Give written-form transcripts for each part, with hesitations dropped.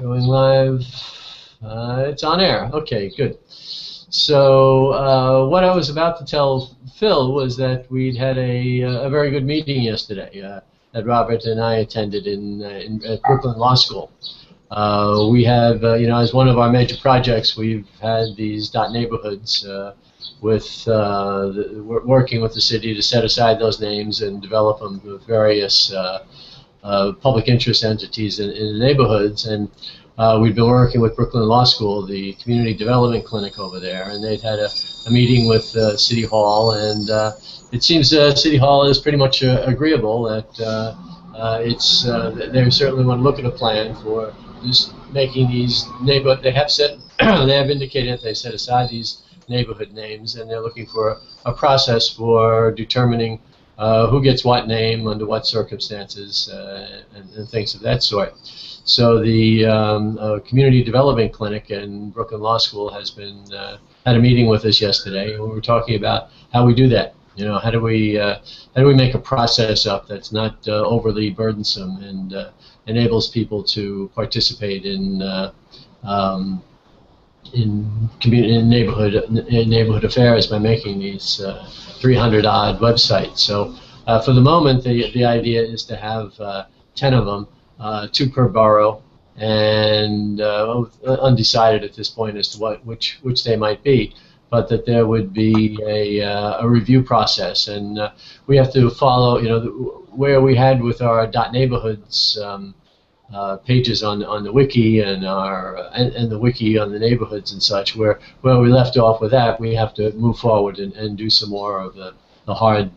Going live. It's on air. Okay, good. So what I was about to tell Phil was that we'd had a very good meeting yesterday that Robert and I attended at Brooklyn Law School. We have, as one of our major projects, we've had these dotNeighborhoods we're working with the city to set aside those names and develop them with various public interest entities in the neighborhoods. And we've been working with Brooklyn Law School, the community development clinic over there, and they've had a meeting with City Hall, and it seems City Hall is pretty much agreeable that they certainly want to look at a plan for just making these neighborhood. They have said they have indicated that they set aside these neighborhood names, and they're looking for a process for determining who gets what name under what circumstances and things of that sort. So the Community Development Clinic in Brooklyn Law School has been had a meeting with us yesterday, and we were talking about how we do that. You know, how do we make a process up that's not overly burdensome and enables people to participate in neighborhood affairs by making these 300-odd websites. So for the moment, the idea is to have 10 of them, 2 per borough, and undecided at this point as to which they might be, but that there would be a review process, and we have to follow, where we had with our dotNeighborhoods pages on the wiki and the wiki on the neighborhoods and such, where we left off with that, we have to move forward and do some more of the hard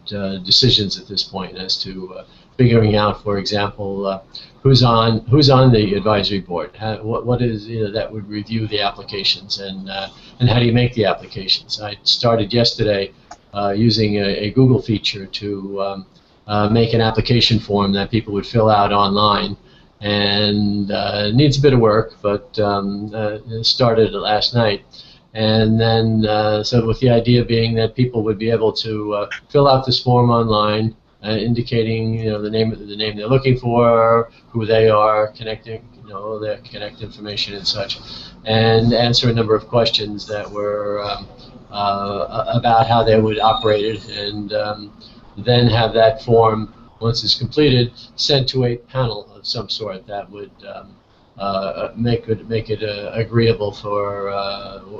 decisions at this point as to figuring out, for example, who's on the advisory board, what is that would review the applications, and how do you make the applications. I started yesterday using a Google feature to make an application form that people would fill out online, and it needs a bit of work, but started last night. And then, so with the idea being that people would be able to fill out this form online, indicating the name they're looking for, who they are, connecting, their connect information and such, and answer a number of questions that were about how they would operate it, and then have that form, once it's completed, sent to a panel of some sort that would make it agreeable for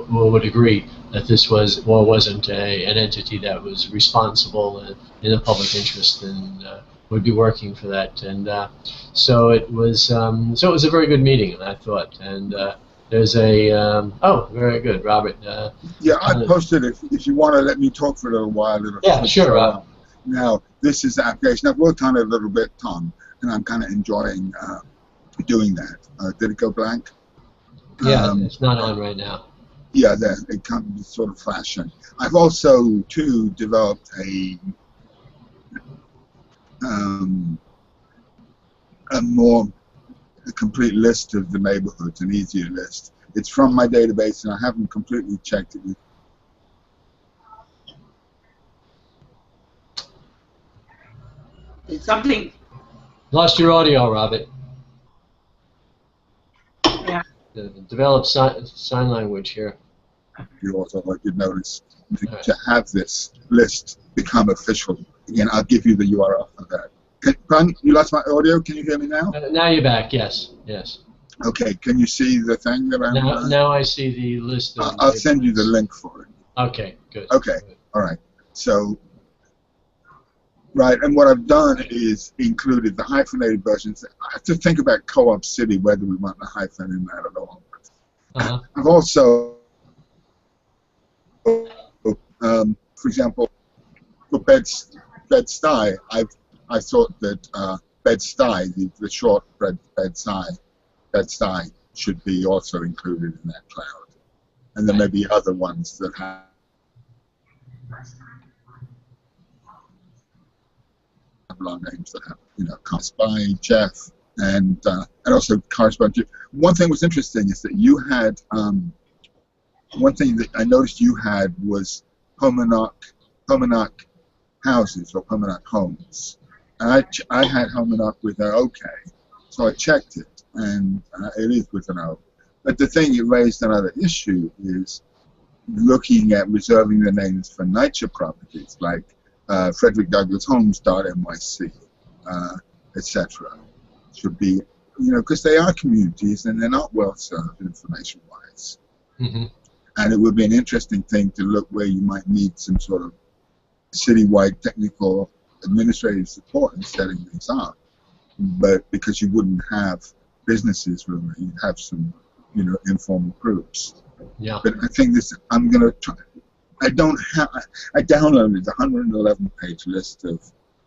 who would agree that this was or wasn't an entity that was responsible in the public interest and would be working for that. And so it was a very good meeting, I thought. And there's a oh, very good, Robert. Yeah, I posted it. If you want to let me talk for a little while. Yeah, sure. Now, this is the application. I've worked on it a little bit, Tom, and I'm kind of enjoying doing that. Did it go blank? Yeah, it's not on right now. Yeah, there, it comes sort of flashing. I've also, too, developed a complete list of the neighborhoods, an easier list. It's from my database, and I haven't completely checked it. It's something. Lost your audio, Robert. Yeah. Develop sign language here. You also, I did notice, to have this list become official. Again, I'll give you the URL for that. You lost my audio. Can you hear me now? Now you're back. Yes. Yes. Okay. Can you see the thing that I'm? Now I see the list. I'll send you the link for it. Okay. Good. Okay. Good. All right. So. Right, and what I've done is included the hyphenated versions. I have to think about Co-op City, whether we want the hyphen in that at all. I've also, for example, for Bed-Stuy, I thought that Bed-Stuy, the short Bed-Stuy, should be also included in that cloud. And there may be other ones that have long names that have, correspond Jeff, and also correspond to. One thing was interesting is that you had one thing that I noticed you had was Homonoc houses or Homonoc homes, and I had Homonoc with OK, so I checked it, and it is good to know. But the thing it raised another issue is looking at reserving the names for nature properties like Frederick Douglass Homes.nyc, etc. Should be, because they are communities and they're not well served information-wise. Mm-hmm. And it would be an interesting thing to look where you might need some sort of citywide technical administrative support in setting these up. But because you wouldn't have businesses really, you'd have some, informal groups. Yeah. But I think this, I'm going to try. I downloaded the 111-page list of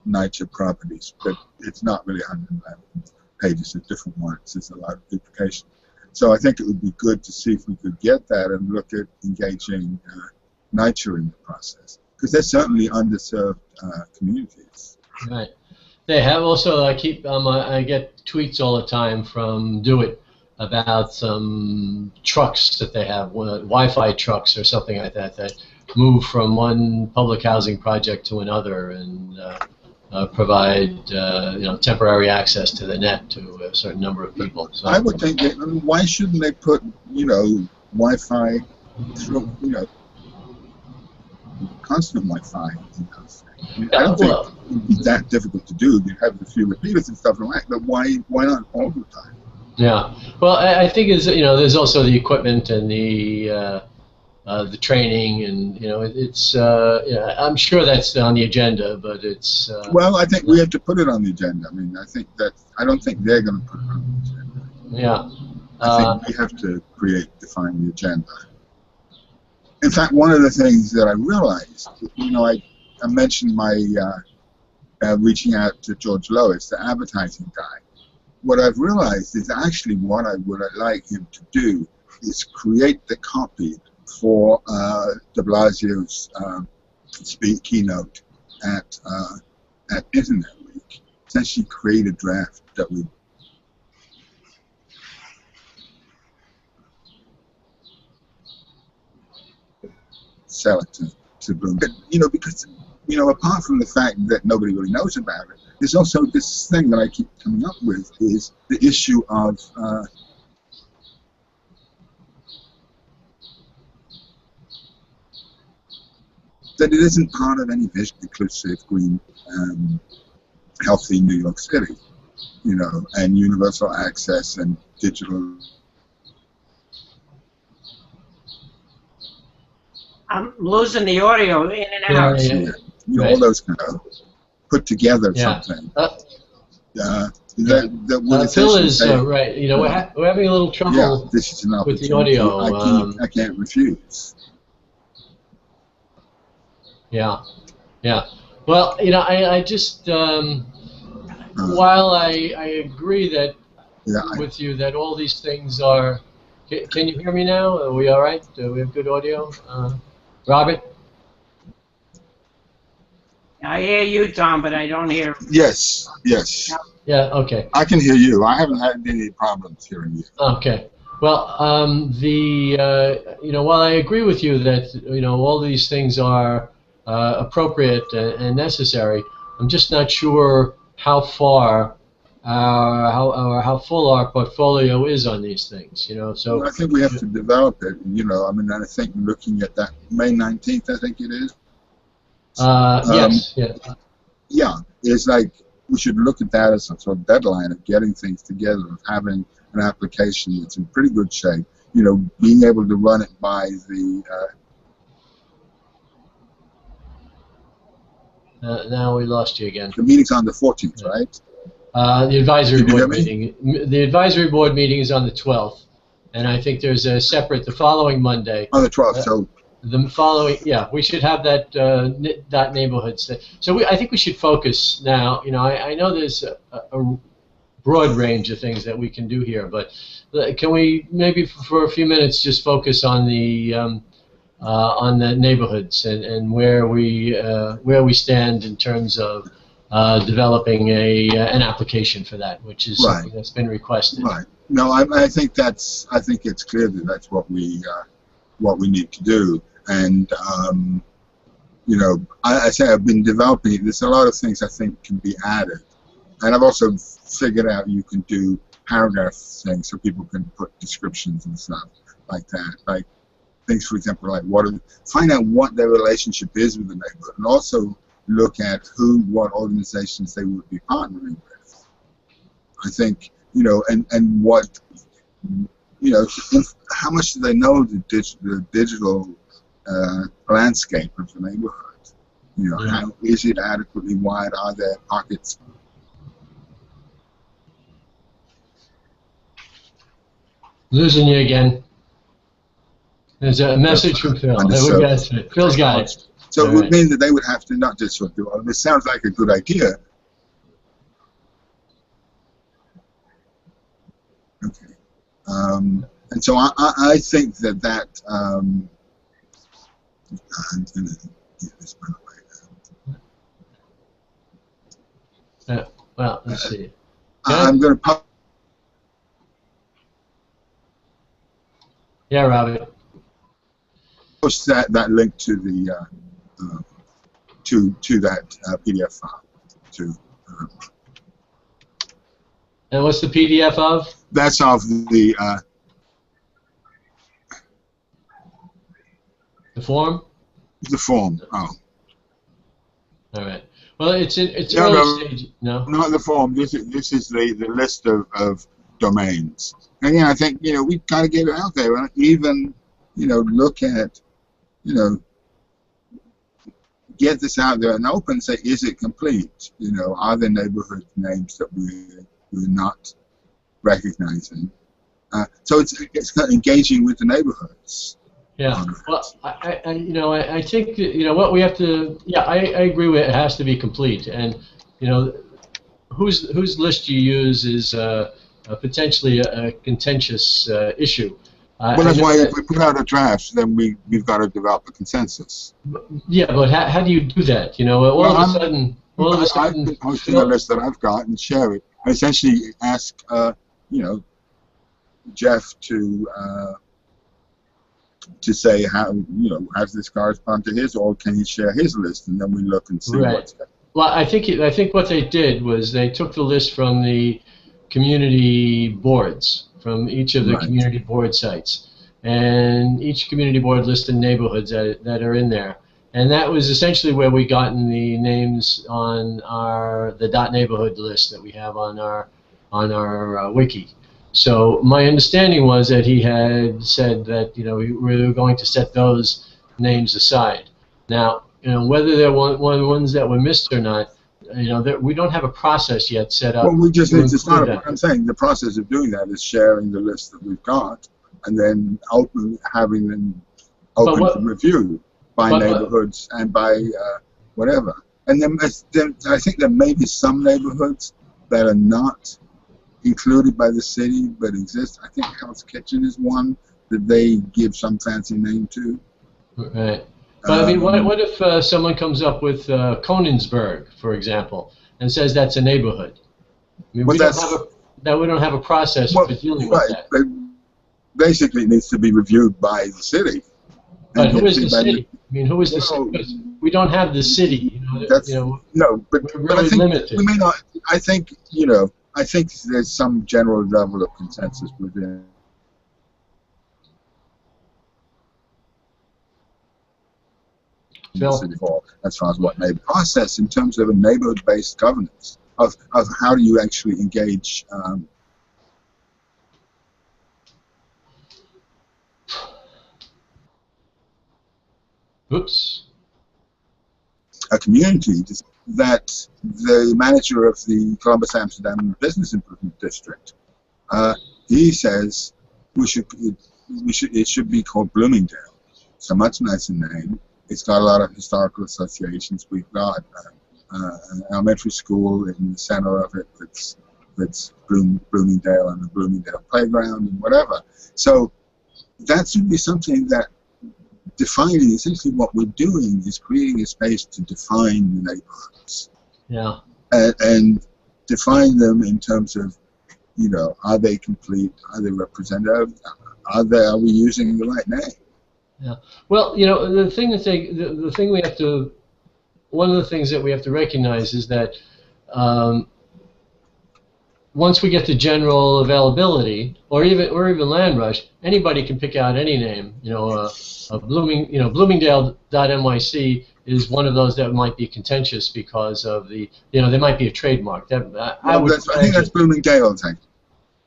nature properties, but it's not really 111 pages, it's different ones. There's a lot of duplication. So I think it would be good to see if we could get that and look at engaging nature in the process, because they're certainly underserved communities. Right. They have also. I get tweets all the time from Do It about some trucks that they have, Wi-Fi trucks or something like that, that move from one public housing project to another and provide temporary access to the net to a certain number of people. So I would think that, why shouldn't they put Wi-Fi through constant Wi-Fi in those things? I don't think it would be that difficult to do. You have a few repeaters and stuff like that, but why not all the time? Yeah, well, I think there's also the equipment and the training, and it's I'm sure that's on the agenda, but it's well, I think we have to put it on the agenda. I mean, I don't think they're going to put it on the agenda. Yeah, I think we have to define the agenda. In fact, one of the things that I realized, I mentioned my reaching out to George Lois, the advertising guy. What I've realized is actually what I would like him to do is create the copy for de Blasio's keynote at Internet Week. Essentially create a draft that we sell it to Bloom. But, because apart from the fact that nobody really knows about it, there's also this thing that I keep coming up with is the issue of that it isn't part of any vision, inclusive, green, healthy New York City, and universal access and digital. I'm losing the audio in and out. Yeah. All those kind of put together something. Phil is right. We're having a little trouble this is an with the audio. I can't refuse. Yeah. Well, I just while I agree that with you that all these things are. Can you hear me now? Are we all right? Do we have good audio? Robert? I hear you, Tom, but I don't hear. Yes. Yeah. Okay. I can hear you. I haven't had any problems hearing you. Okay. Well, while I agree with you that all these things are appropriate and necessary, I'm just not sure how far, how full our portfolio is on these things. So well, I think we have to develop it. I think looking at that May 19th, I think it is. Yes. Yeah. Yeah, it's like we should look at that as some sort of deadline of getting things together, of having an application that's in pretty good shape. Being able to run it by the. Now we lost you again. The meeting's on the 14th, right? The advisory board meeting. The advisory board meeting is on the 12th, and I think there's a separate the following Monday. On the 12th, so. The following, we should have that dotNeighborhoods. So I think we should focus now. I know there's a broad range of things that we can do here, but can we maybe for a few minutes just focus on the neighborhoods and where we stand in terms of developing an application for that, which is something that's been requested. Right. No, I think it's clear that that's what we need to do. And I say I've been developing it. There's a lot of things I think can be added, and I've also figured out you can do paragraph thing so people can put descriptions and stuff like that. Like things, for example, like find out what their relationship is with the neighborhood, and also look at what organizations they would be partnering with. I think, and what, how much do they know the digital landscape of the neighborhood? How is it adequately wide? Are there pockets? Losing you again. There's a message from Phil. There we go. Phil's got it. So it would mean that they would have to not just sort of do. This sounds like a good idea. Okay. And so I think that I'm going to get this one away. Well, let's see. I'm going to Yeah, Robbie. Post that link to the to that PDF file. And what's the PDF of? That's of the form. The form. Oh. All right. Well, it's early stage. No. Not the form. This is the list of domains. And I think we've got to get it out there, and even look at get this out there and open. Say, is it complete? Are there neighborhood names that we're not recognizing? So it's kind of engaging with the neighborhoods. Yeah. Well, I think what we have to. Yeah, I agree with it has to be complete, and whose list you use is potentially a contentious issue. Well, that's why if we put out a draft, then we've got to develop a consensus. Yeah, but how do you do that? All of a sudden, I've been posting a list that I've got and share it. I essentially ask, Jeff to say how has this correspond to his, or can he share his list, and then we look and see what's there. Well, I think what they did was they took the list from the community boards, from each of the community board sites, and each community board listed neighborhoods that are in there, and that was essentially where we gotten the names on the dotNeighborhood list that we have on our wiki. So my understanding was that he had said that we were going to set those names aside. Now whether they're ones that were missed or not, we don't have a process yet set up. Well, we just need to start. What I'm saying, the process of doing that is sharing the list that we've got, and then having them open for review by neighborhoods and by whatever. And then I think there may be some neighborhoods that are not included by the city but exist. I think Hell's Kitchen is one that they give some fancy name to. Right. But I mean, what if someone comes up with Coningsburg, for example, and says that's a neighborhood? I mean, we don't have a process for dealing with that. But basically, it needs to be reviewed by the city. But who is the city? I mean, who is the city? We don't have the city. No, but we're really I think limited. we may not. I think I think there's some general level of consensus within. City Hall, as far as what neighborhood process in terms of a neighborhood-based governance of how do you actually engage a community that the manager of the Columbus Amsterdam Business Improvement District he says it should be called Bloomingdale. It's a much nicer name. It's got a lot of historical associations. We've got an elementary school in the center of it that's Bloomingdale and the Bloomingdale playground and whatever. So that should be something that defining, essentially what we're doing is creating a space to define the neighborhoods. Yeah. And define them in terms of, are they complete? Are they representative? Are we using the right name? Yeah. Well, the thing we have to, one of the things that we have to recognize is that once we get to general availability, or even land rush, anybody can pick out any name. Bloomingdale.nyc is one of those that might be contentious because of there might be a trademark. I think that's Bloomingdale's.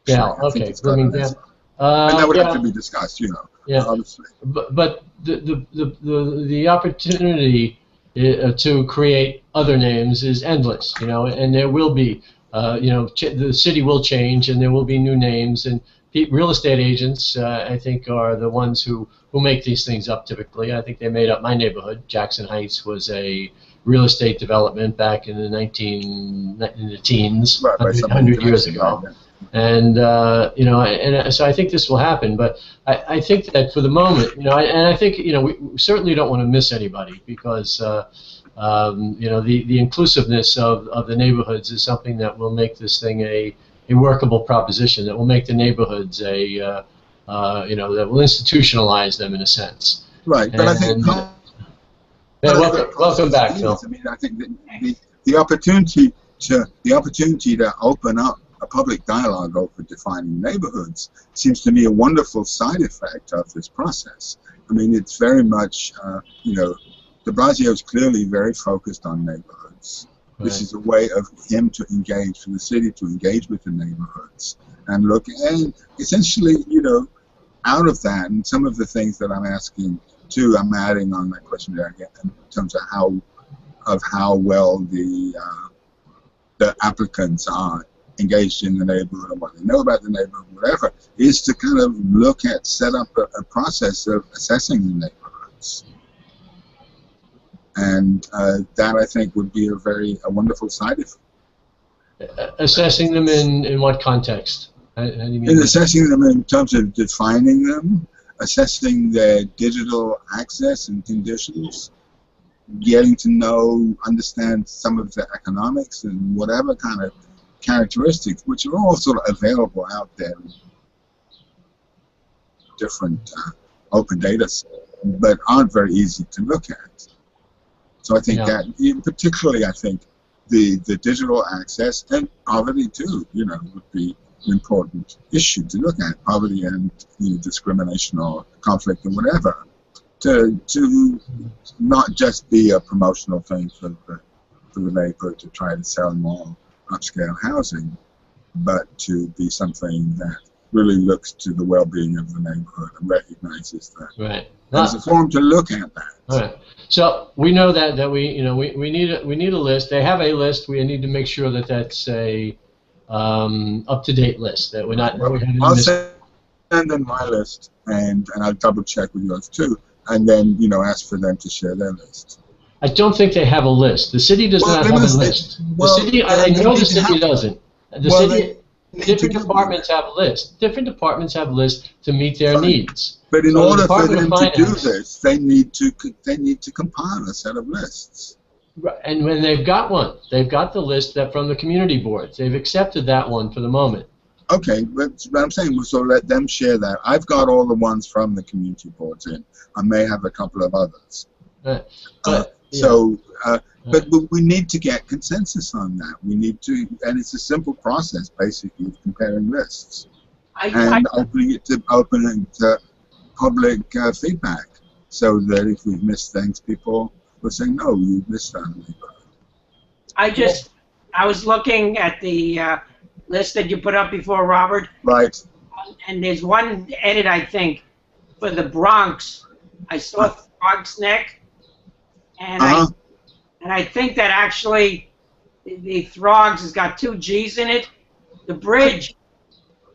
Yeah. Okay. Bloomingdale. And that would have to be discussed, Yeah. obviously. But the opportunity to create other names is endless, and there will be, the city will change, and there will be new names, and real estate agents, I think, are the ones who make these things up typically. I think they made up my neighborhood. Jackson Heights was a real estate development back in the teens, right, 100 years ago. Yeah. And so I think this will happen, but I think that for the moment, I think we certainly don't want to miss anybody, because the inclusiveness of the neighborhoods is something that will make this thing a workable proposition, that will make the neighborhoods that will institutionalize them in a sense. Right, but I think. Welcome back, Phil. I mean, I think that the opportunity to open up a public dialogue over defining neighborhoods seems to me a wonderful side effect of this process. I mean, it's very much, de Blasio is clearly very focused on neighborhoods. Right. This is a way of him to engage, for the city to engage with the neighborhoods and look, and essentially, out of that, and some of the things that I'm asking too, I'm adding on that question there again in terms of how well the applicants are engaged in the neighborhood and what they know about the neighborhood, whatever, is to kind of set up a process of assessing the neighborhoods. And that, I think, would be a wonderful side effect. Assessing them in what context? How do you mean? In assessing them in terms of defining them, assessing their digital access and conditions, getting to understand some of the economics and whatever kind of characteristics, which are all sort of available out there in different open data sets, but aren't very easy to look at. So I think that, particularly, I think the digital access, and poverty too, would be an important issue to look at, poverty and discrimination or conflict or whatever, to not just be a promotional thing for the neighborhood to try to sell more upscale housing, but to be something that really looks to the well-being of the neighborhood and recognizes that. Right. There's a forum to look at that. All right. So we know that we need a list. They have a list. We need to make sure that that's a up-to-date list, that we're not. I'll send in my list, and I'll double check with yours too, and then ask for them to share their list. I don't think they have a list. The city does not have a list. The city, I know the city doesn't. The city, different departments have a list. Different departments have lists to meet their needs. But in order for them to do this, they need to compile a set of lists. And when they've got one, they've got the list from the community boards. They've accepted that one for the moment. Okay, but I'm saying, so let them share that. I've got all the ones from the community boards in. I may have a couple of others. But we need to get consensus on that. We need to, and it's a simple process, basically, of comparing lists and opening it to public feedback, so that if we've missed things, people will say, "No, you missed that." I was looking at the list that you put up before, Robert. Right. And there's one edit, I think, for the Bronx. I saw Bronx Neck, and I think that actually the Throgs has got 2 G's in it. The bridge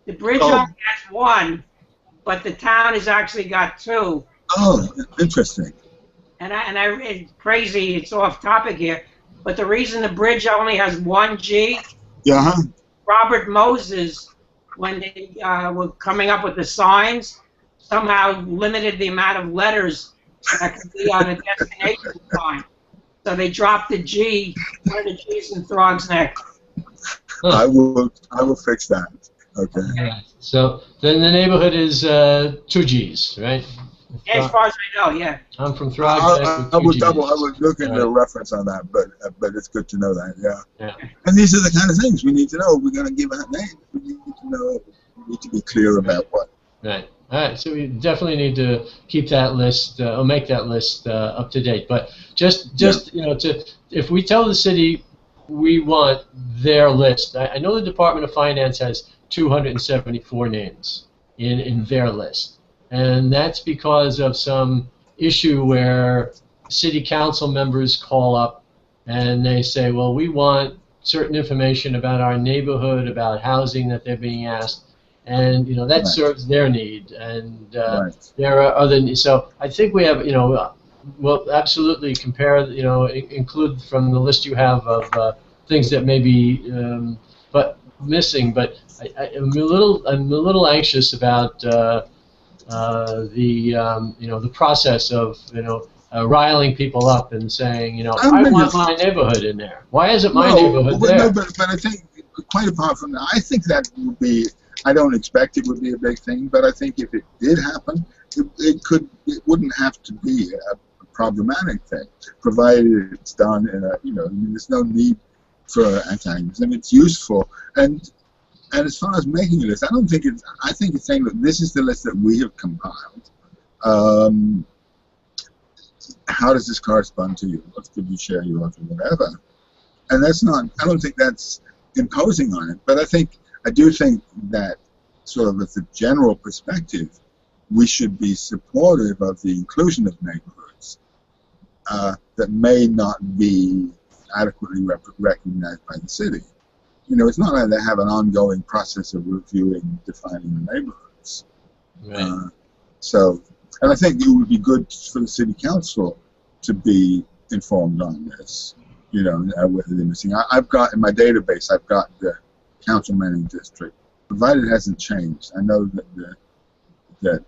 only has 1, but the town has actually got 2. Oh, interesting. And it's crazy. It's off topic here, but the reason the bridge only has 1 G. Yeah. Robert Moses, when they were coming up with the signs, somehow limited the amount of letters that could be on a destination sign. So they dropped the G, one of the G's in Throgs Neck. I will fix that. Okay. So then the neighborhood is 2 G's, right? Yeah, as far as I know, yeah. I'm from Throgneck with I two was Gs. double. I was looking at a Right. reference on that, but it's good to know that. Yeah. Yeah. And these are the kind of things we need to know. We're going to give out names. We need to know. We need to be clear about what. Right. All right. So we definitely need to keep that list or make that list up to date. But just if we tell the city we want their list, I know the Department of Finance has 274 names in their list, and that's because of some issue where city council members call up and they say, well, we want certain information about our neighborhood, about housing that they're being asked, and that Right. serves their need, and Right. there are other needs. So I think we have, we'll absolutely compare, include from the list you have of things that may be but missing. But I'm a little anxious about the process of riling people up and saying, I want my neighborhood in there. Why isn't my neighborhood there? No, but I think quite apart from that, I think that would be. I don't expect it would be a big thing, but I think if it did happen, it wouldn't have to be a problematic thing, provided it's done in a, there's no need for antagonism. It's useful, and as far as making a list, I think it's saying that this is the list that we have compiled. How does this correspond to you? What could you share yours or whatever? And that's not. I don't think that's imposing on it, but I do think that sort of as a general perspective, we should be supportive of the inclusion of neighborhoods that may not be adequately recognized by the city. It's not like they have an ongoing process of reviewing, defining the neighborhoods. Right. And I think it would be good for the city council to be informed on this. Whether they're missing. I've got in my database. I've got the council manning district, provided it hasn't changed. I know that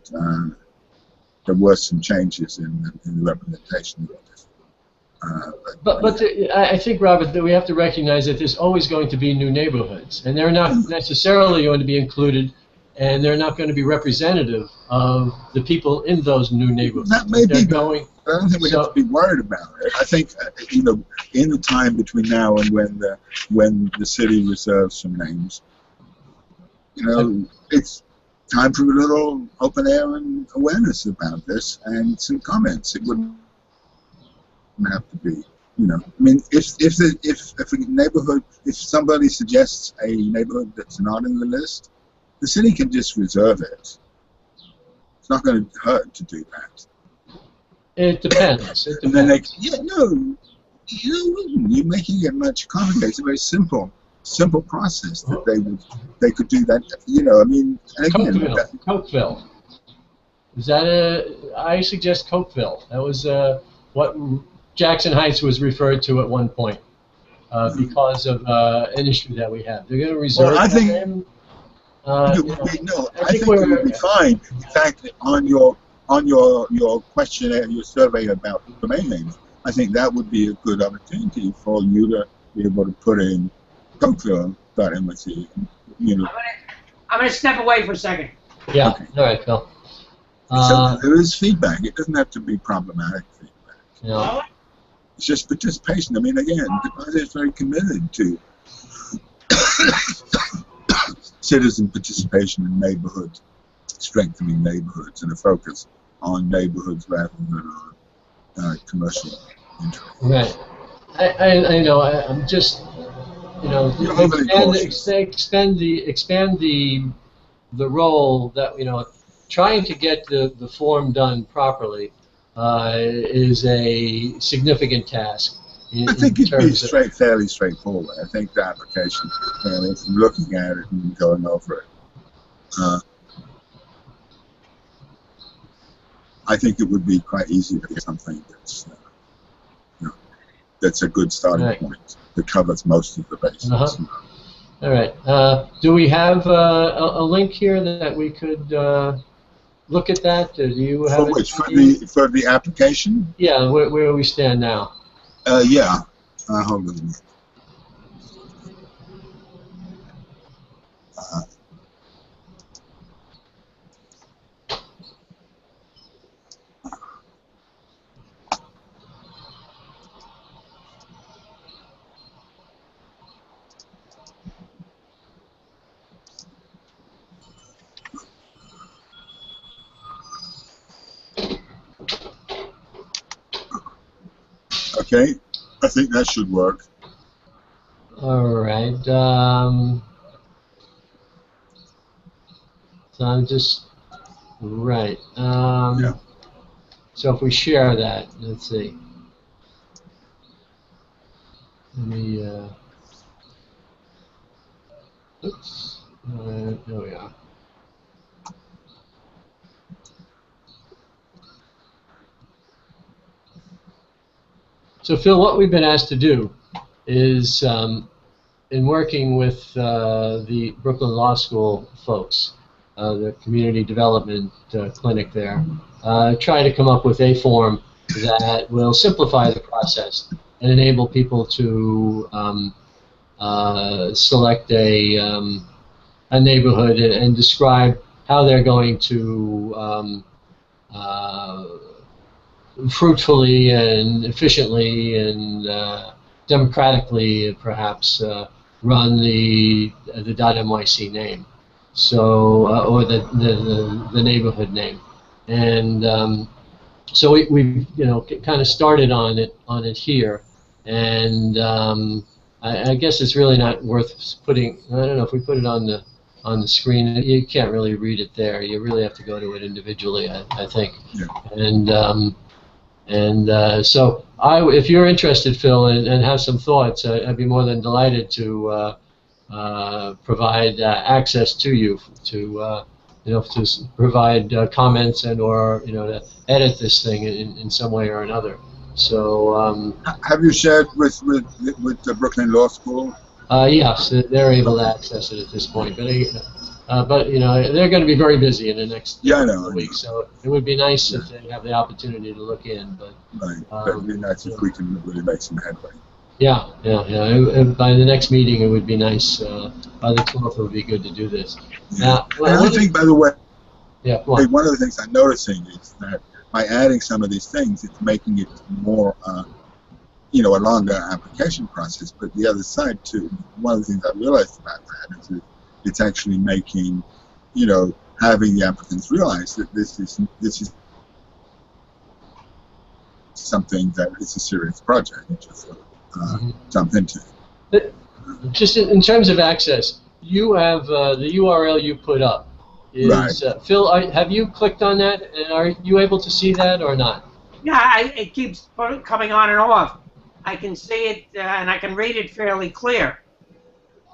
there were some changes in the representation of this. I think, Robert, that we have to recognize that there's always going to be new neighborhoods, and they're not necessarily going to be included, and they're not going to be representative of the people in those new neighborhoods. That may be going. I don't think we have to be worried about it. I think in the time between now and when the city reserves some names, it's time for a little open air and awareness about this and some comments. It wouldn't have to be, I mean, if a neighborhood, if somebody suggests a neighborhood that's not in the list, the city can just reserve it. It's not going to hurt to do that. It depends. And then you're making it much complicated. It's a very simple process that they could do that. I mean, and again, Cokeville. Is that I suggest Cokeville. That was what Jackson Heights was referred to at one point because of an issue that we have. They're going to reserve I think name. I think it would be fine. In fact, on your questionnaire, your survey about domain names, I think that would be a good opportunity for you to be able to put in Cokeville.nyc. I'm going to step away for a second. Yeah. Okay. All right, Phil. So there is feedback. It doesn't have to be problematic feedback. Yeah. It's just participation. I mean, again, the project is very committed to citizen participation in neighborhoods, strengthening neighborhoods, and a focus on neighborhoods rather than on commercial interest. Right. I know. I'm just, expand the role that trying to get the form done properly is a significant task. I think it'd be fairly straightforward. I think the application, looking at it and going over it, I think it would be quite easy to get something that's a good starting point that covers most of the bases. All right. Do we have a link here that we could look at that? Do you have for which? For the application? Yeah. Where we stand now. Yeah. Hold on. Okay, I think that should work. All right. So I'm just right. Yeah. So if we share that, let's see. Let me. Oops. There we are. So Phil, what we've been asked to do is, in working with the Brooklyn Law School folks, the community development clinic there, try to come up with a form that will simplify the process and enable people to select a neighborhood and describe how they're going to fruitfully and efficiently and democratically, perhaps, run the .nyc name, so or the neighborhood name, and so we kind of started on it here, and I guess it's really not worth putting. I don't know if we put it on the screen. You can't really read it there. You really have to go to it individually, I think. Yeah. And so if you're interested, Phil, and have some thoughts, I'd be more than delighted to provide access to you to to provide comments and or to edit this thing in some way or another. So have you shared with the Brooklyn Law School? Yes, they're able to access it at this point, but they're going to be very busy in the next week, so it would be nice if they have the opportunity to look in. But right, it would be nice if we can really make some headway. Yeah. By the next meeting, it would be nice. By the 12th, it would be good to do this. Yeah. Now, I think, by the way, one of the things I'm noticing is that by adding some of these things, it's making it more, a longer application process. But the other side too, one of the things I realized about that is that it's actually making, having the applicants realize that this is something that is a serious project. Just jump into. Just in terms of access, you have the URL you put up is right. Phil. Have you clicked on that, and are you able to see that or not? Yeah, it keeps coming on and off. I can see it and I can read it fairly clear.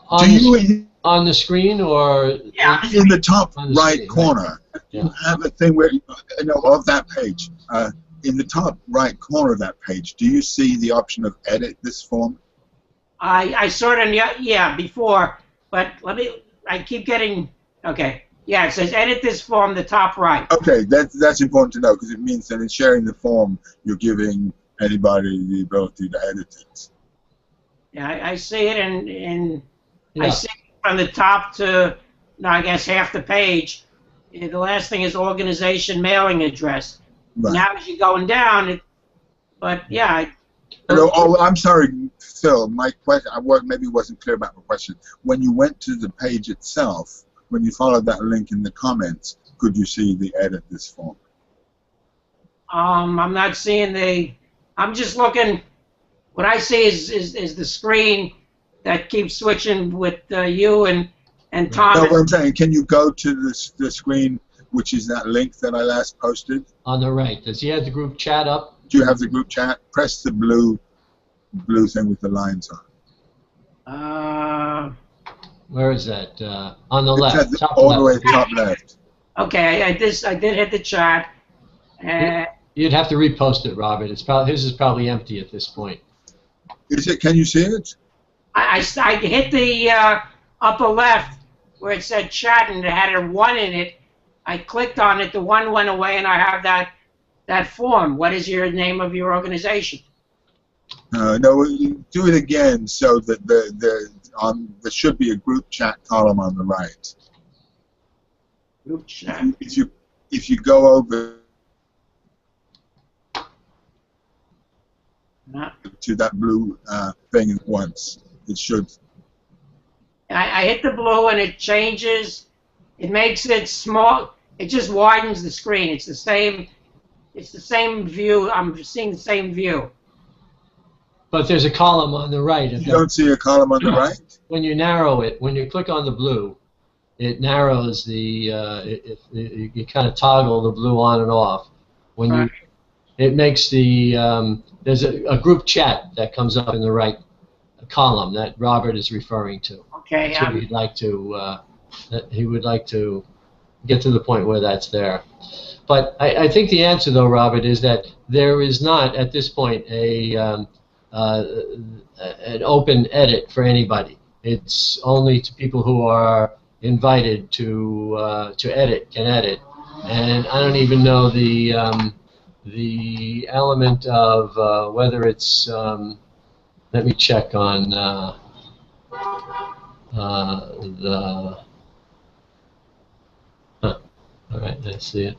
On the screen or in the top right corner, you have a thing where of that page. In the top right corner of that page, do you see the option of edit this form? I saw it before, but I keep getting, okay. Yeah, it says edit this form, the top right. Okay, that's important to know because it means that in sharing the form, you're giving anybody the ability to edit it. Yeah, I see it, and I see it from the top to, I guess, half the page. The last thing is organization mailing address. Right. Now as you're going down, I'm sorry, Phil. My question, maybe wasn't clear about my question. When you went to the page itself, when you followed that link in the comments, could you see the edit this form? I'm not seeing I'm just looking. What I see is the screen that keeps switching with you and Tom. No, what I'm saying, can you go to the screen, which is that link that I last posted? On the right. Does he have the group chat up? Do you have the group chat? Press the blue thing with the lines on. Where is that? On the left. All the way top left. Okay, I did hit the chat. You'd have to repost it, Robert. His is probably empty at this point. Is it? Can you see it? I hit the upper left where it said chat and it had a 1 in it. I clicked on it. The 1 went away, and I have that form. What is your name of your organization? No, do it again so that there should be a group chat column on the right. Group chat. If you go over to that blue thing at once, it should. I hit the blue and it changes. It makes it small. It just widens the screen. It's the same view. I'm seeing the same view. but there's a column on the right. You don't see a column on the right? When you narrow it, when you click on the blue, it narrows the. You kind of toggle the blue on and off. When you, it makes the. There's a group chat that comes up in the right column that Robert is referring to. Okay. So he'd like to. He would like to get to the point where that's there. But I think the answer, though, Robert, is that there is not at this point an open edit for anybody. It's only to people who are invited to edit can edit, and I don't even know the element of whether it's. Let me check on the. All right, I see it.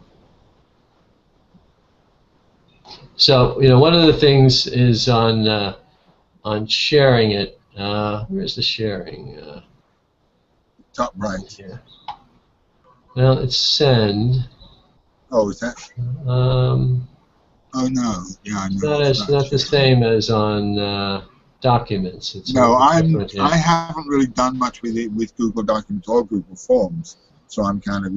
So one of the things is on sharing it. Where's the sharing? Top right. Here. Well, it's send. Oh, is that? Oh no, yeah, I know. It's not the same as on documents. It's no, I haven't really done much with it with Google Documents or Google Forms, so I'm kind of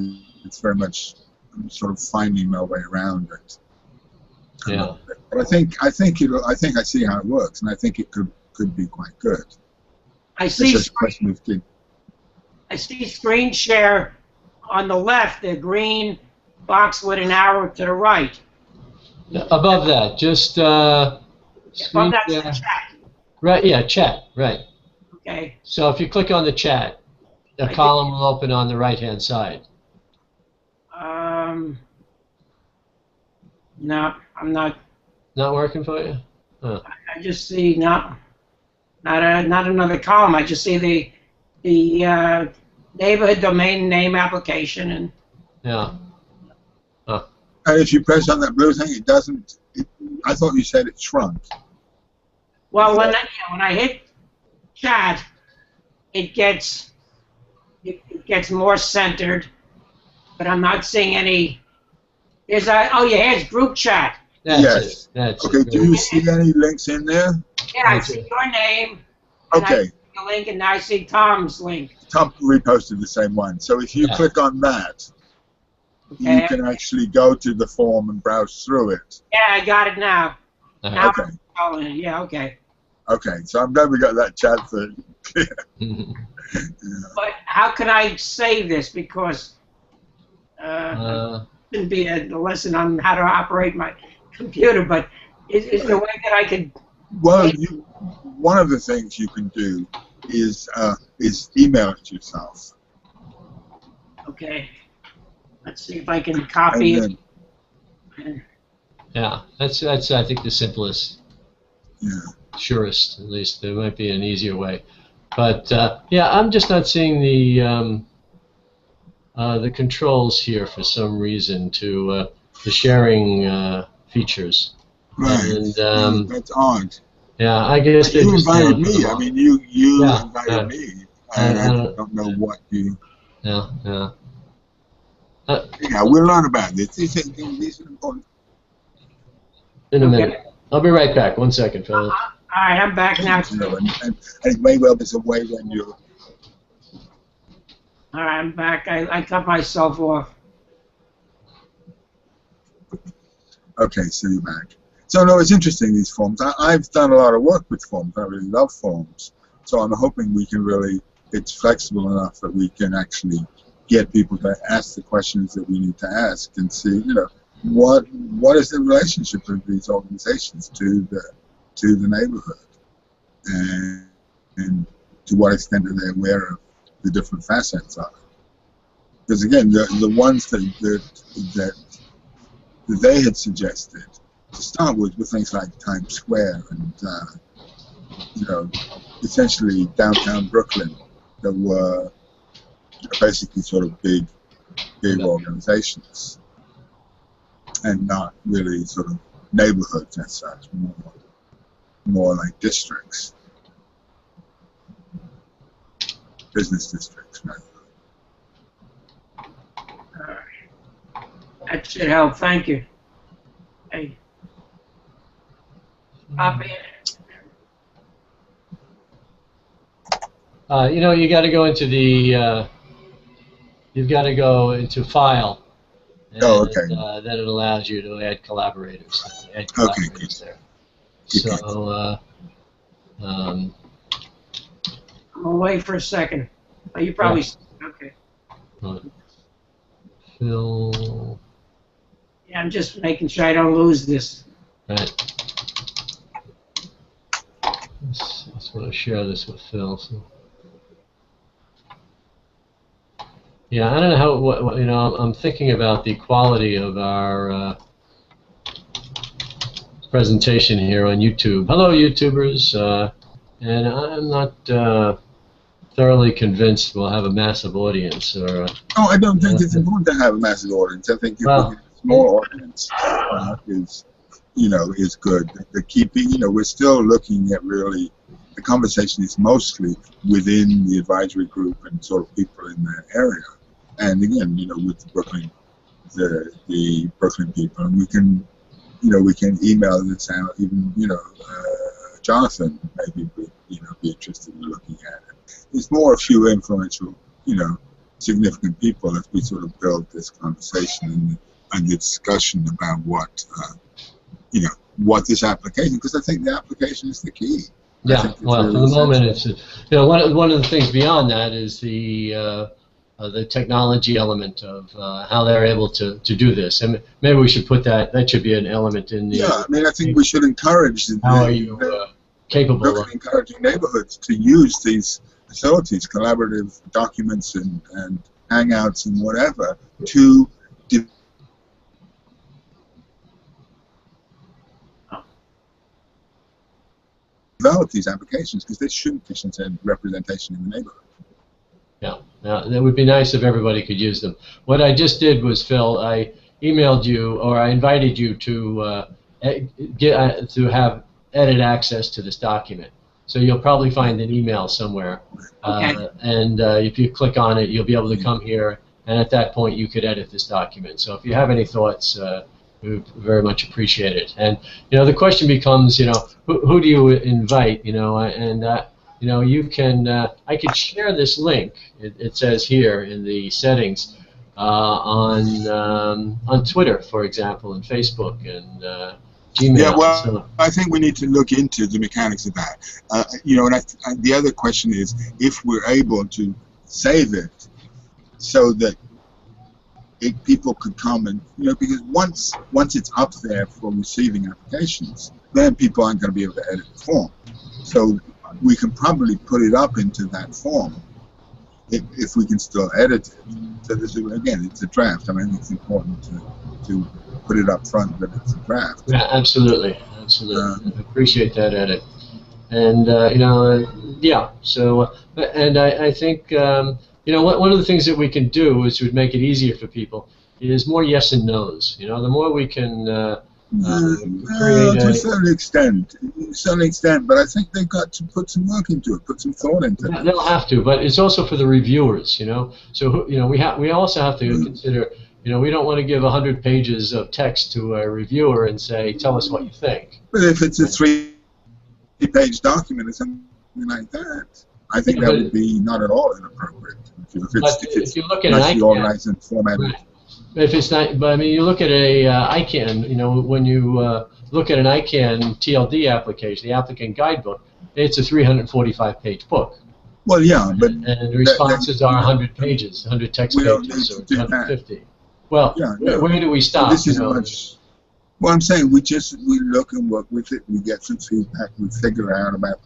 it's very much I'm sort of finding my way around it. Yeah. But I think I see how it works, and I think it could be quite good. I see. It's just a question of I see screen share on the left, the green box with an arrow to the right. Above that, just Above that's the chat. Right, yeah, chat, right. Okay. So if you click on the chat, a column will open on the right-hand side. No, I'm not. Not working for you? Oh. I just see not another column. I just see the neighborhood domain name application and. Yeah. Oh. And if you press on that blue thing, it doesn't. I thought you said it shrunk. Well, when I hit chat, it gets more centered, but I'm not seeing any. Here's group chat. That's That's okay. Do you see any links in there? Yeah, I see your name. Okay. I see the link, and I see Tom's link. Tom reposted the same one. So if you click on that, okay, you can actually go to the form and browse through it. Yeah, I got it now. Now okay. Yeah, okay. Okay, so I'm glad we got that chat thing. But how can I save this? Because it shouldn't be a lesson on how to operate my computer, but is there a way that I could... Well, one of the things you can do is email it to yourself. Okay. Let's see if I can copy it. Yeah, that's I think the simplest. Yeah. Surest, at least. There might be an easier way. But yeah, I'm just not seeing the controls here for some reason to the sharing features. Right. And that's odd. Yeah, I guess you invited me. I mean, you invited me. I don't know what you. Yeah. Yeah, we'll learn about this. These are important. In a minute. I'll be right back. 1 second, fellas. All right, I'm back now. And it may well be some way when you're. All right, I'm back. I cut myself off. Okay, so you're back. So no, it's interesting, these forms. I've done a lot of work with forms. I really love forms. So I'm hoping we can really, it's flexible enough that we can actually get people to ask the questions that we need to ask and see, what is the relationship of these organizations to the neighborhood, and to what extent are they aware of the different facets of it? Because again, the ones that they had suggested to start with were things like Times Square and essentially downtown Brooklyn, that were basically sort of big organizations, and not really sort of neighborhoods as such, more like districts, business districts, right? That should help. Thank you. Hey. Copy it. You got to go into the you've got to go into File, and Oh, okay. then it allows you to add collaborators. Okay, good. There. Good, So I'm gonna wait for a second. Oh, you probably okay. Phil. Yeah, I'm just making sure I don't lose this. Right. Let's want to share this with Phil. So. Yeah, I don't know how. What, I'm thinking about the quality of our presentation here on YouTube. Hello, YouTubers, and I'm not thoroughly convinced we'll have a massive audience. Or oh, I don't think it's important to have a massive audience. I think if we have a small audience is good. The keeping, we're still looking at really. The conversation is mostly within the advisory group and sort of people in the area. And again, with the Brooklyn people, and we can email this out. Even Jonathan maybe would be interested in looking at it. It's more a few influential, significant people as we sort of build this conversation and the discussion about what this application. Because I think the application is the key. Yeah. Well, for the moment, it's one of the things beyond that is the technology element of how they're able to do this, and maybe we should put that. That should be an element in the. Yeah, I mean, I think we should encourage. How are you capable of encouraging neighborhoods to use these facilities, collaborative documents and hangouts and whatever, to develop these applications, because they shouldn't be representation in the neighborhood. Yeah, that would be nice if everybody could use them. What I just did was, Phil, I emailed you, or I invited you to have edit access to this document. So you'll probably find an email somewhere, and if you click on it, you'll be able to come here, and at that point, you could edit this document. So if you have any thoughts, we would very much appreciate it. And the question becomes, who do you invite? You can. I could share this link. It says here in the settings on Twitter, for example, and Facebook and Gmail. Yeah, well, I think we need to look into the mechanics of that. And the other question is if we're able to save it so that people could come and because once it's up there for receiving applications, then people aren't going to be able to edit the form. So we can probably put it up into that form if we can still edit it. So this is, again, it's a draft. I mean, it's important to put it up front that it's a draft. Yeah, absolutely. I appreciate that edit. And yeah. So, and I think one of the things that we can do is to make it easier for people is more yes and no's. The more we can to a certain extent, but I think they've got to put some work into it, put some thought into it. They'll have to, but it's also for the reviewers. So we also have to consider. We don't want to give 100 pages of text to a reviewer and say, "Tell us what you think." But if it's a 3-page document or something like that, I think that would be not at all inappropriate. If you look at an organized and formatted. Right. If it's not, but I mean, you look at a ICANN. When you look at an ICANN TLD application, the applicant guidebook, it's a 345-page book. Well, yeah, but and the responses are 100 pages, 100 text pages, or 150. Well, yeah, where do we stop? This is much. Well, I'm saying we look and work with it. We get some feedback. We figure out about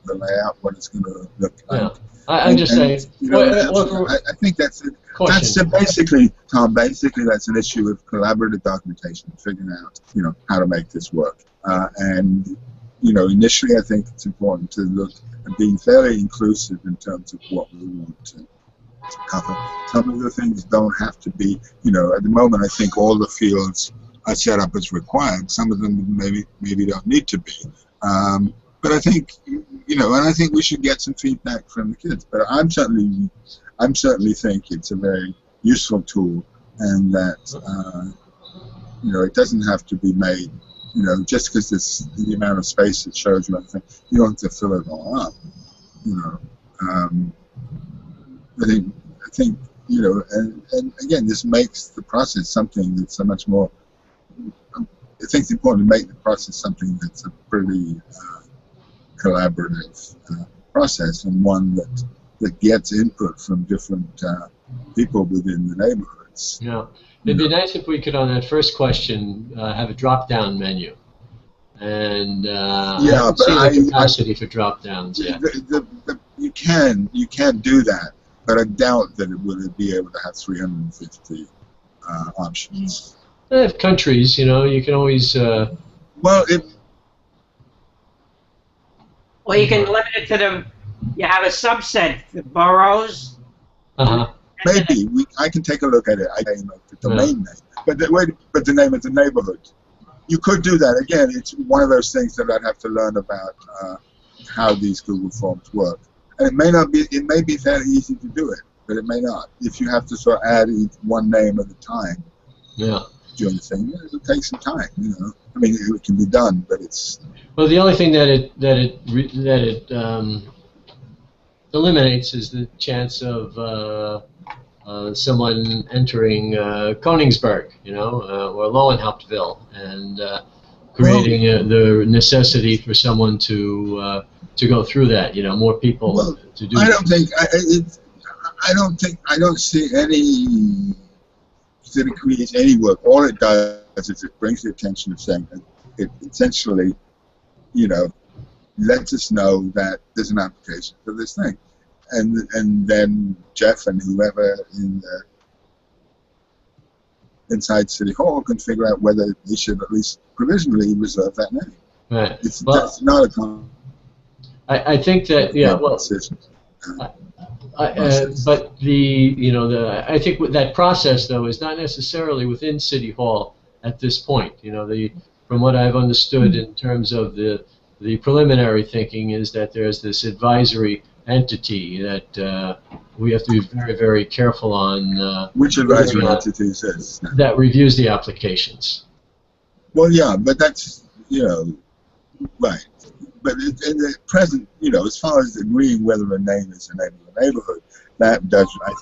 the layout, what it's going to look like. Yeah. I'm just saying. I think that's it. That's basically, Tom. Basically, that's an issue of collaborative documentation, figuring out, how to make this work. And initially, I think it's important to look at being fairly inclusive in terms of what we want to cover. Some of the things don't have to be. At the moment, I think all the fields are set up as required. Some of them maybe don't need to be. But I think, and I think we should get some feedback from the kids. But I'm certainly think it's a very useful tool, and that it doesn't have to be made, just because the amount of space it shows you. You don't have to fill it all up. you know, I think, you know, and again, this makes the process something that's so much more. I think it's important to make the process something that's a pretty collaborative process, and one that gets input from different people within the neighborhoods. Yeah, it'd be nice if we could, on that first question, have a drop-down menu. And I haven't seen the capacity for drop-downs yet. You can do that, but I doubt that it will be able to have 350 options. If countries, you know, you can always. Well, you can limit it to you have a subset, the boroughs. Maybe I can take a look at it. I don't know the domain name, but the name of the neighborhood. You could do that. Again, it's one of those things that I'd have to learn about how these Google Forms work. And it may not be. It may be fairly easy to do it, but it may not. If you have to sort of add one name at a time. Yeah. During the thing, it'll take some time. You know, I mean, it can be done, but it's. Well, the only thing that it eliminates is the chance of someone entering Koningsberg, you know, or Lowenhauptville, and creating the necessity for someone to go through that. You know, more people to do. I don't see any. That it creates any work. All it does is it brings the attention of saying that it essentially, you know, lets us know that there's an application for this thing, and then Jeff and whoever inside City Hall can figure out whether they should at least provisionally reserve that name. Right. That's not a. I think that decision. But I think that process though is not necessarily within City Hall at this point. You know, from what I've understood in terms of the preliminary thinking is that there's this advisory entity that we have to be very, very careful on. Which advisory entity is this? That reviews the applications. Well, yeah, but that's, you know, right. But in the present, you know, as far as agreeing whether a name is the name of a neighborhood, I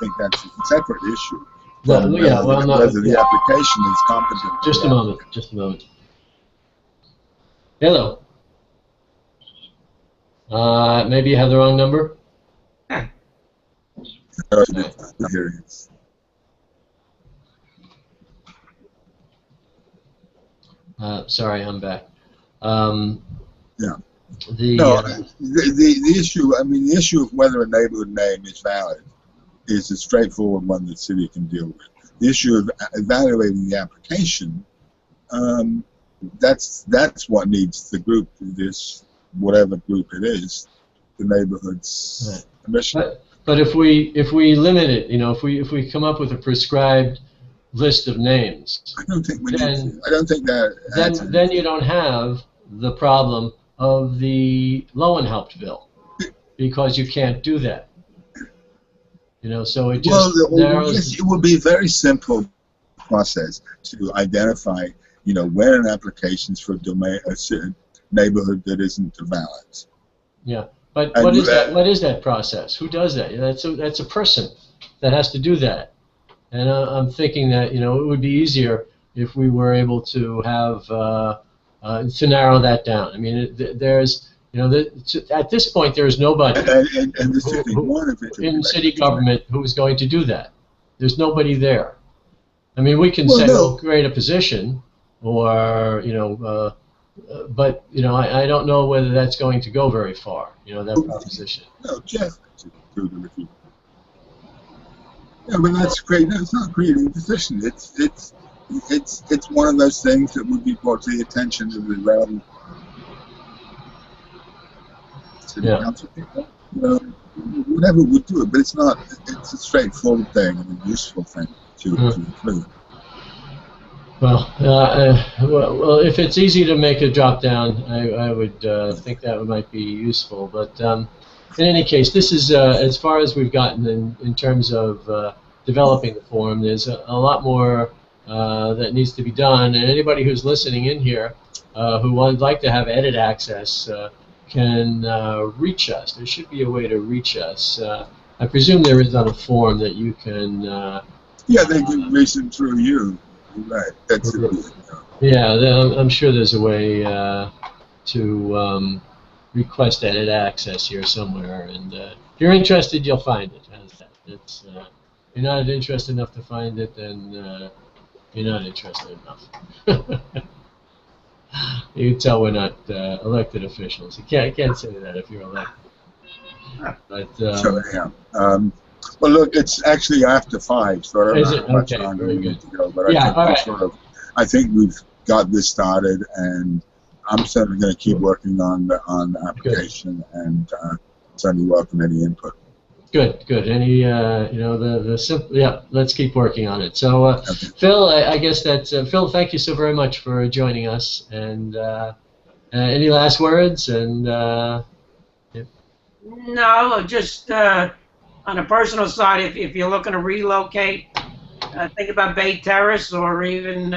think that's a separate issue. Whether the application is competent. Just a moment. Hello. Maybe you have the wrong number? Sorry, I'm back. Yeah. The issue. I mean, the issue of whether a neighborhood name is valid is a straightforward one that the city can deal with. The issue of evaluating the application, that's what needs the group, whatever group it is, the neighborhood's commission. But if we limit it, you know, if we come up with a prescribed list of names, I don't think we need to. I don't think that. Then you don't have the problem of the Lowenhauptville, because you can't do that. You know, so it just yes, it would be a very simple process to identify, you know, where an application is for a neighborhood that isn't valid. Yeah, but what is that process? Who does that? That's a person that has to do that. And I'm thinking that, you know, it would be easier if we were able to have to narrow that down. I mean, there's, you know, at this point there is nobody in city government who is going to do that. There's nobody there. I mean, we can say we'll create a position, or, you know, but, you know, I don't know whether that's going to go very far. You know, that proposition. No, Jeff should do the review. Yeah, but that's great. No, it's not creating a position. It's one of those things that would be brought to the attention of the relevant city council people. You know, whatever would do it, but it's not. It's a straightforward thing and a useful thing to include. Well, if it's easy to make a drop down, I would think that might be useful. But in any case, this is as far as we've gotten in terms of developing the form. There's a lot more that needs to be done, and anybody who's listening in here who would like to have edit access can reach us. There should be a way to reach us. I presume there is on a form that you can. Yeah, they can reach them through you. Right. That's it. Yeah, I'm sure there's a way to request edit access here somewhere, and if you're interested, you'll find it. How's that? It's you're not interested enough to find it, then you're not interested enough. You can tell we're not elected officials. You can't say that if you're elected. But So, yeah. Well, look, it's actually after 5, so I don't know how much okay, longer very we good. need to go. But Yeah, I think I think we've got this started, and I'm certainly going to keep working on the application, and certainly welcome any input. Good, good. Any, you know, the simple, yeah, let's keep working on it. So, Okay. Phil, I guess that's, Phil, thank you so very much for joining us. And any last words? And No, just on a personal side, if you're looking to relocate, think about Bay Terrace or even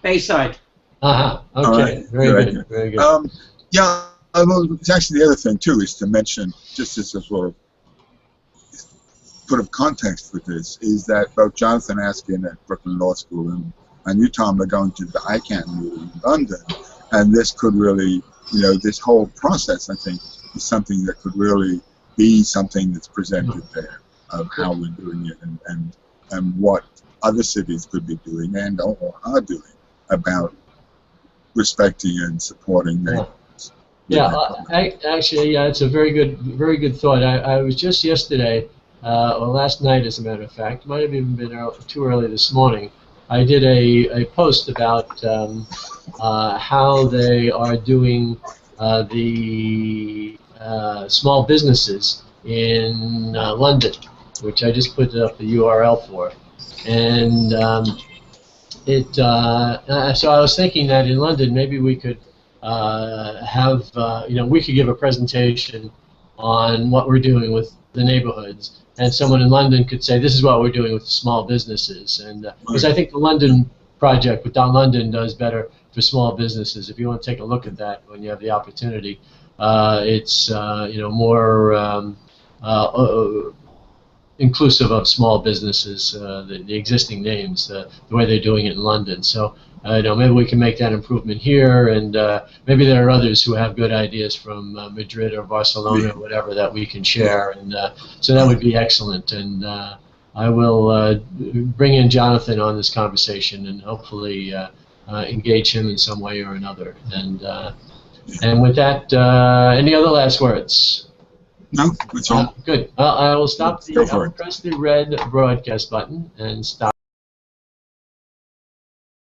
Bayside. okay, Right. very good, very good. Yeah, well, it's actually the other thing too is to mention, just as a sort of context for this, is that both Jonathan Askin at Brooklyn Law School and you, Tom, are going to the ICANN meeting in London, and this could really, you know, this whole process, I think, is something that could really be something that's presented there of how we're doing it and what other cities could be doing and or are doing about respecting and supporting neighborhoods. Yeah, actually, yeah, it's a very good thought. I was just yesterday, or last night, as a matter of fact, might have even been too early this morning. I did a post about how they are doing the small businesses in London, which I just put up the URL for, and so I was thinking that in London maybe we could have, you know, we could give a presentation on what we're doing with the neighborhoods, and someone in London could say, this is what we're doing with small businesses. And because I think the London project with dotLondon does better for small businesses. If you want to take a look at that when you have the opportunity, it's you know, more inclusive of small businesses, the existing names, the way they're doing it in London. So, you know, maybe we can make that improvement here, and maybe there are others who have good ideas from Madrid or Barcelona or whatever that we can share, and so that would be excellent. And I will bring in Jonathan on this conversation and hopefully engage him in some way or another. And with that, any other last words? No, that's all. Good. Well, I will stop. I will press the red broadcast button and stop.